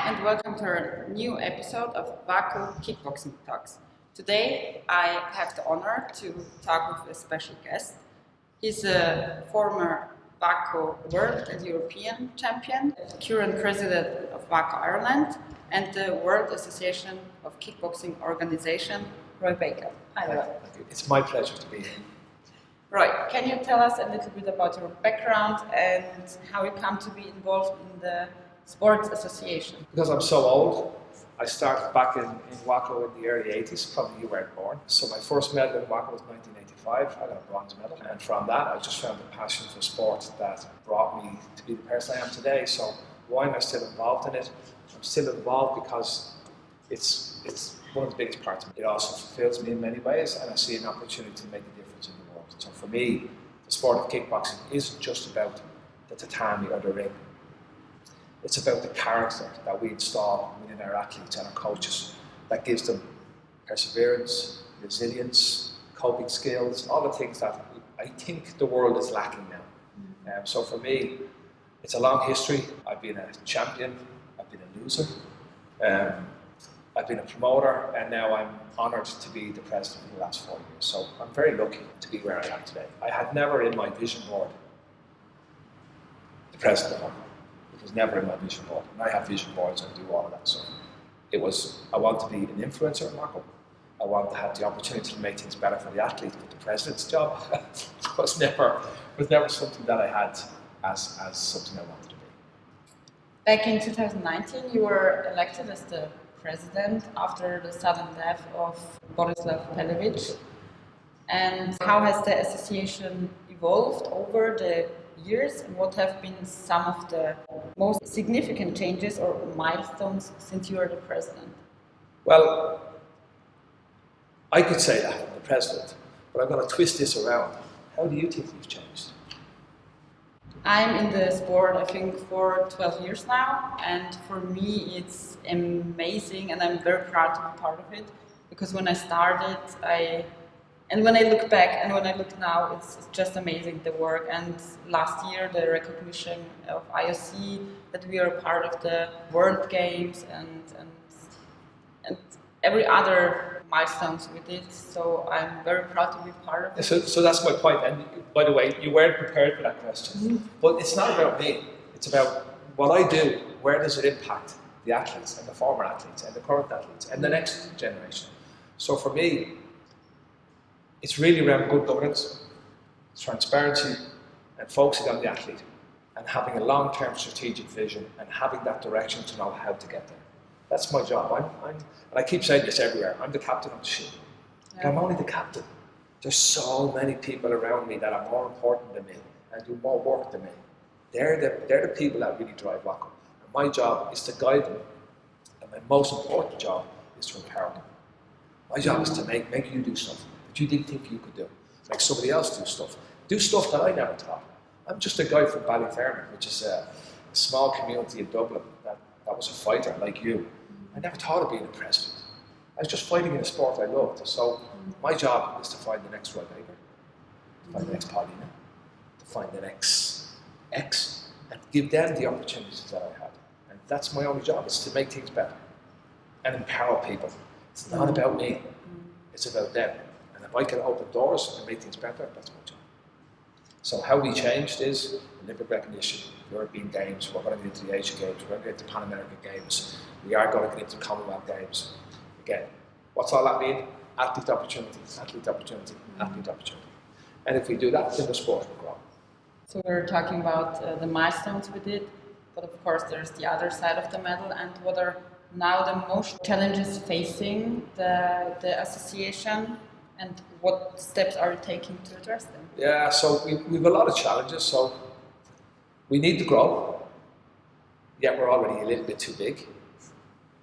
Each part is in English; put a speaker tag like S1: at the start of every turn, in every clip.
S1: and welcome to our new episode of WAKO Kickboxing Talks. Today I have the honor to talk with a special guest. He's a former WAKO World and European champion, the current president of WAKO Ireland, and the World Association of Kickboxing Organization, Roy Baker. Hi, Roy.
S2: Thank you. It's my pleasure to be here.
S1: Roy, can you tell us a little bit about your background and how you come to be involved in the Sports Association?
S2: Because I'm so old, I started back in WAKO in the early 80s, probably you weren't born. So my first medal in WAKO was 1985, I got a bronze medal. And from that I just found a passion for sport that brought me to be the person I am today. So why am I still involved in it? I'm still involved because it's one of the biggest parts of me. It also fulfills me in many ways, and I see an opportunity to make a difference in the world. So for me, the sport of kickboxing isn't just about the tatami or the ring. It's about the character that we install within our athletes and our coaches that gives them perseverance, resilience, coping skills, all the things that I think the world is lacking now. So for me, it's a long history. I've been a champion, I've been a loser, I've been a promoter, and now I'm honoured to be the president for the last 4 years. So I'm very lucky to be where I am today. I had never in my vision board the president of WAKO. It was never in my vision board, and I have vision boards and do all of that. So it was, I want to be an influencer in WAKO. I want to have the opportunity to make things better for the athlete, but the president's job was never something that I had as something I wanted to be.
S1: Back in 2019, you were elected as the president after the sudden death of Borislav Pelevic. And how has the association evolved over the years, and what have been some of the most significant changes or milestones since you are the president?
S2: Well, I could say that I'm the president, but I'm going to twist this around. How do you think we've changed?
S1: I'm in the sport, I think, for 12 years now, and for me it's amazing, and I'm very proud to be part of it, because when I started, and when I look back and when I look now, it's just amazing, the work. And last year, the recognition of IOC that we are part of the World Games and every other milestones we did. So I'm very proud to be part of it.
S2: So that's my point. And by the way, you weren't prepared for that question. But it's not about me. It's about what I do. Where does it impact the athletes and the former athletes and the current athletes and the next generation? So for me, it's really around good governance, transparency, and focusing on the athlete, and having a long-term strategic vision and having that direction to know how to get there. That's my job. And I keep saying this everywhere. I'm the captain of the ship. But I'm only the captain. There's so many people around me that are more important than me and do more work than me. They're the people that really drive WAKO. And my job is to guide them. And my most important job is to empower them. My job is to make you do stuff that you didn't think you could do. Make somebody else do stuff that I never thought. I'm just a guy from Ballyfermot, which is a small community in Dublin that was a fighter like you. I never thought of being a president. I was just fighting in a sport I loved. So my job is to find the next Roy Baker, to find the next Paulina, to find the next X, and give them the opportunities that I had. And that's my only job, is to make things better and empower people. It's not about me, it's about them. And if I can open doors and make things better, that's my job. So how we changed is Olympic recognition, European Games, we're going to get into the Asian Games, we're going to get into the Pan American Games, we are going to get into the Commonwealth Games. Again, what's all that mean? Athlete opportunity, athlete opportunity, athlete opportunity. And if we do that, then the sport will grow.
S1: So we're talking about the milestones we did, but of course there's the other side of the medal. And what are now the most challenges facing the association, and what steps are you taking to address them?
S2: Yeah, so we have a lot of challenges. So we need to grow, yet we're already a little bit too big.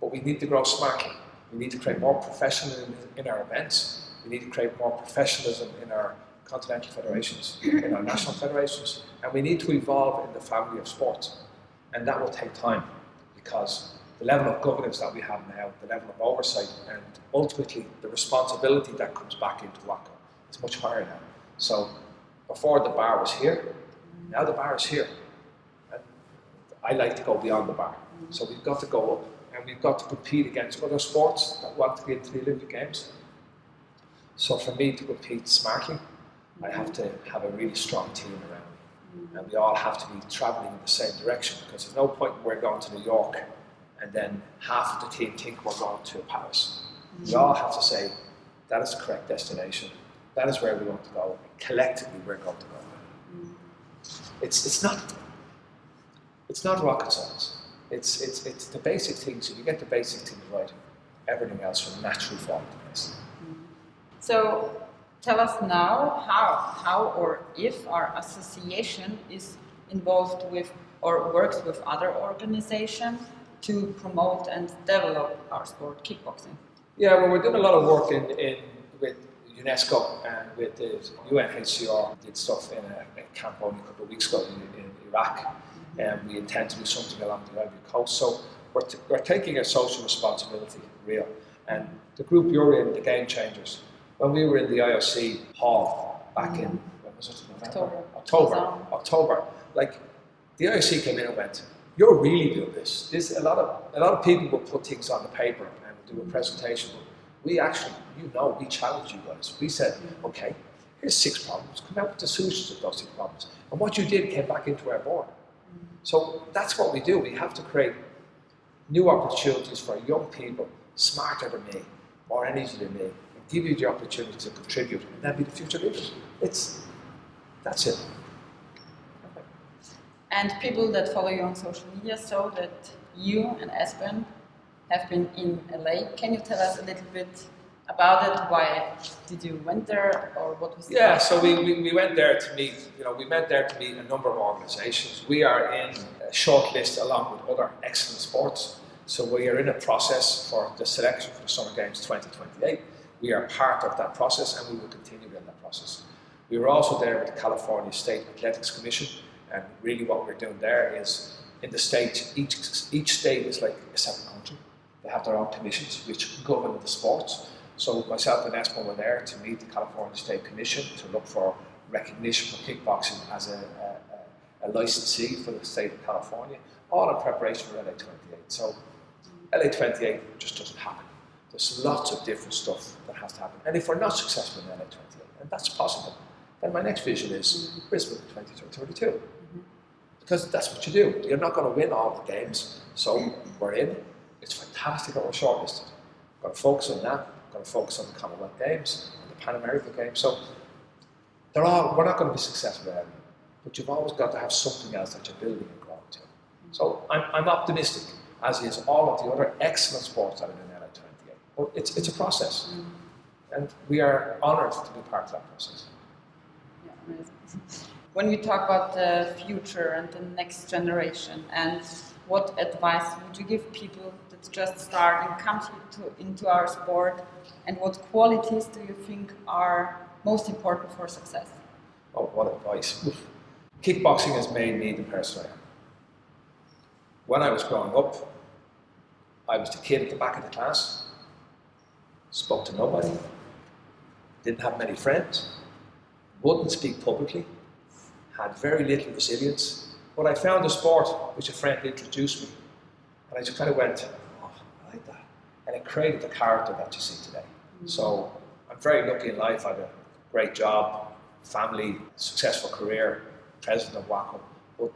S2: But we need to grow smartly. We need to create more professionalism in our events. We need to create more professionalism in our continental federations, in our national federations. And we need to evolve in the family of sports. And that will take time, because the level of governance that we have now, the level of oversight, and ultimately the responsibility that comes back into WAKO is much higher now. So before the bar was here, now the bar is here. And I like to go beyond the bar. So we've got to go up, and we've got to compete against other sports that want to get into the Olympic Games. So for me to compete smartly, I have to have a really strong team around me. And we all have to be travelling in the same direction, because there's no point we're going to New York and then half of the team think we're going to Paris. We all have to say, that is the correct destination, that is where we want to go, and collectively we're going to go. It's not rocket science. It's the basic things. If you get the basic things right, everything else will naturally fall into place.
S1: So tell us now how or if our association is involved with or works with other organizations to promote and develop our sport, kickboxing.
S2: Yeah, well, we're doing a lot of work with UNESCO and with the UNHCR. We did stuff in a camp only a couple of weeks ago in Iraq, and we intend to do something along the Ivory Coast. So we're taking a social responsibility real. And the group you're in, the Game Changers, when we were in the IOC hall back in, when was it, November? October. Like, the IOC came in and went, you're really doing this. A lot of people will put things on the paper and do a presentation, but we actually, we challenged you guys. We said, okay, here's 6 problems, come out with the solutions of those 6 problems. And what you did came back into our board. So that's what we do. We have to create new opportunities for young people, smarter than me, more energy than me, and give you the opportunity to contribute, and then be the future leaders. That's it.
S1: And people that follow you on social media saw that you and Espen have been in LA. Can you tell us a little bit about it? Why did you went there, or what was?
S2: Yeah, so we went there to meet. We went there to meet a number of organisations. We are in a short list along with other excellent sports. So we are in a process for the selection for the Summer Games 2028. We are part of that process, and we will continue in that process. We were also there with the California State Athletics Commission, and really what we're doing there is, in the state, each state is like a separate country. They have their own commissions which govern the sports. So myself and Espen were there to meet the California State Commission to look for recognition for kickboxing as a licensee for the state of California, all in preparation for LA 28. So LA 28 just doesn't happen. There's lots of different stuff that has to happen. And if we're not successful in LA 28, and that's possible, then my next vision is Brisbane 2032. Because that's what you do. You're not going to win all the games. So we're in. It's fantastic that we're shortlisted. We're going to focus on that. We're going to focus on the Commonwealth Games and the Pan American Games. So we're not going to be successful at everything. But you've always got to have something else that you're building and growing to. So I'm optimistic, as is all of the other excellent sports that are in LA 28. But it's a process. And we are honoured to be part of that process.
S1: Yeah, amazing. When we talk about the future and the next generation, and what advice would you give people that just start and come into our sport, and what qualities do you think are most important for success?
S2: Oh, what advice. Kickboxing has made me the person I am. When I was growing up, I was the kid at the back of the class, spoke to nobody, didn't have many friends, wouldn't speak publicly, had very little resilience, but I found a sport which a friend introduced me, and I just kind of went, oh, I like that, and it created the character that you see today. So I'm very lucky in life. I had a great job, family, successful career, president of WAKO, but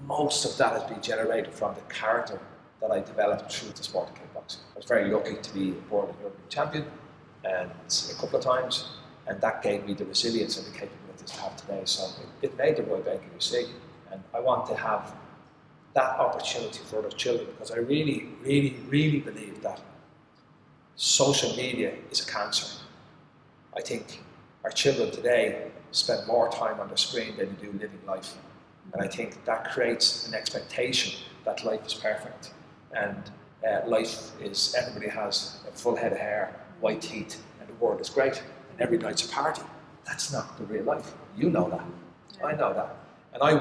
S2: most of that has been generated from the character that I developed through the sport of kickboxing. I was very lucky to be a World and European champion, and a couple of times, and that gave me the resilience and the capabilities to have today. So it made the Roy Baker, you see, and I want to have that opportunity for other children, because I really, really, really believe that social media is a cancer. I think our children today spend more time on the screen than they do living life, and I think that creates an expectation that life is perfect, and life is, everybody has a full head of hair, white teeth, and the world is great, and every night's a party. That's not the real life. You know that. I know that. And I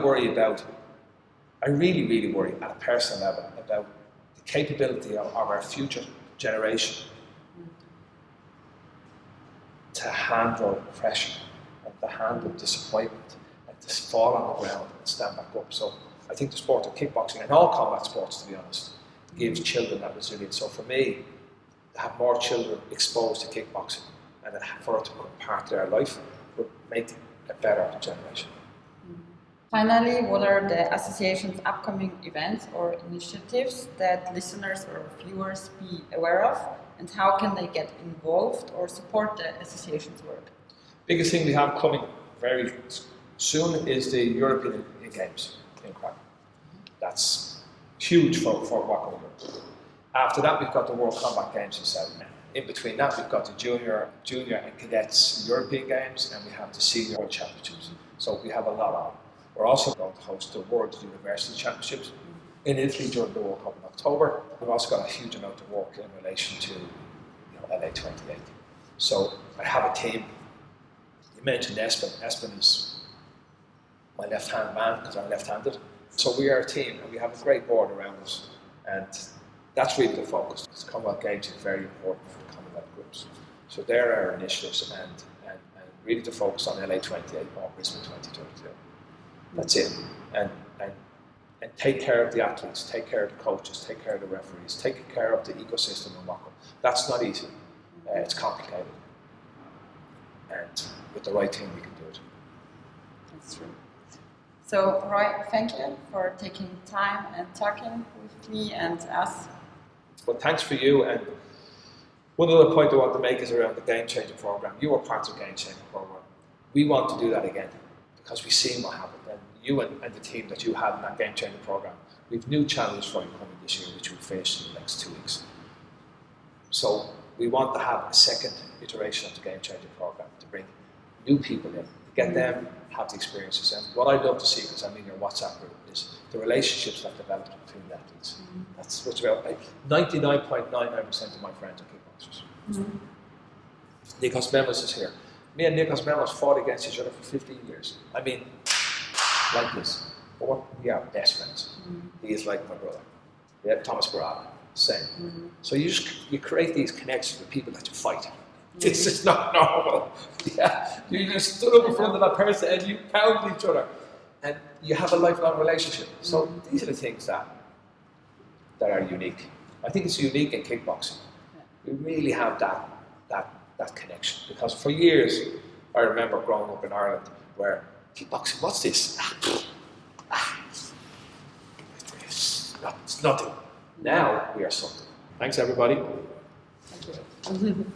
S2: really, really worry at a personal level about the capability of our future generation to handle pressure and to handle disappointment and to fall on the ground and stand back up. So I think the sport of kickboxing and all combat sports, to be honest, gives children that resilience. So for me, to have more children exposed to kickboxing and for it to become part of their life would make a better generation.
S1: Finally, what are the association's upcoming events or initiatives that listeners or viewers be aware of, and how can they get involved or support the association's work?
S2: Biggest thing we have coming very soon is the European Games in Krakow. That's huge for WAKO Europe. After that, we've got the World Combat Games in Saudi. In between that, we've got the junior and cadets European Games, and we have the senior World Championships. So we have a lot on. We're also going to host the World University Championships in Italy during the World Cup in October. We've also got a huge amount of work in relation to LA 28. So I have a team. You mentioned Espen. Espen is my left-hand man because I'm left-handed. So we are a team and we have a great board around us, and that's really the focus. The Commonwealth Games is very important for the Commonwealth groups. So there are our initiatives and really to focus on LA 28 or Brisbane 2022. That's it. And take care of the athletes, take care of the coaches, take care of the referees, take care of the ecosystem in WAKO. That's not easy. It's complicated. And with the right team, we can do it.
S1: That's true. So, Roy, thank you for taking time and talking with me and us.
S2: Well, thanks for you. And one other point I want to make is around the Game Changer program. You were part of the Game Changer program. We want to do that again because we've seen what happened. And you and the team that you had in that Game Changer program, we've new challenges for you coming this year, which we'll finish in the next 2 weeks. So we want to have a second iteration of the Game Changer program to bring new people in, to get them have the experiences. And what I'd love to see, because I'm in your WhatsApp group, is the relationships that develop between the athletes. That's what's about. 99.99% of my friends are kickboxers. Nikos Memos is here. Me and Nikos Memos fought against each other for 15 years. I mean, like this. But we are best friends. He is like my brother. Yeah, Thomas Barab, same. So you create these connections with people that you fight. This is not normal. Yeah, you just stood up in front of that person and you pounded each other, and you have a lifelong relationship. So these are the things that are unique. I think it's unique in kickboxing. We really have that connection, because for years I remember growing up in Ireland where kickboxing, what's this? It's nothing. Now we are something. Thanks everybody.
S1: Thank you.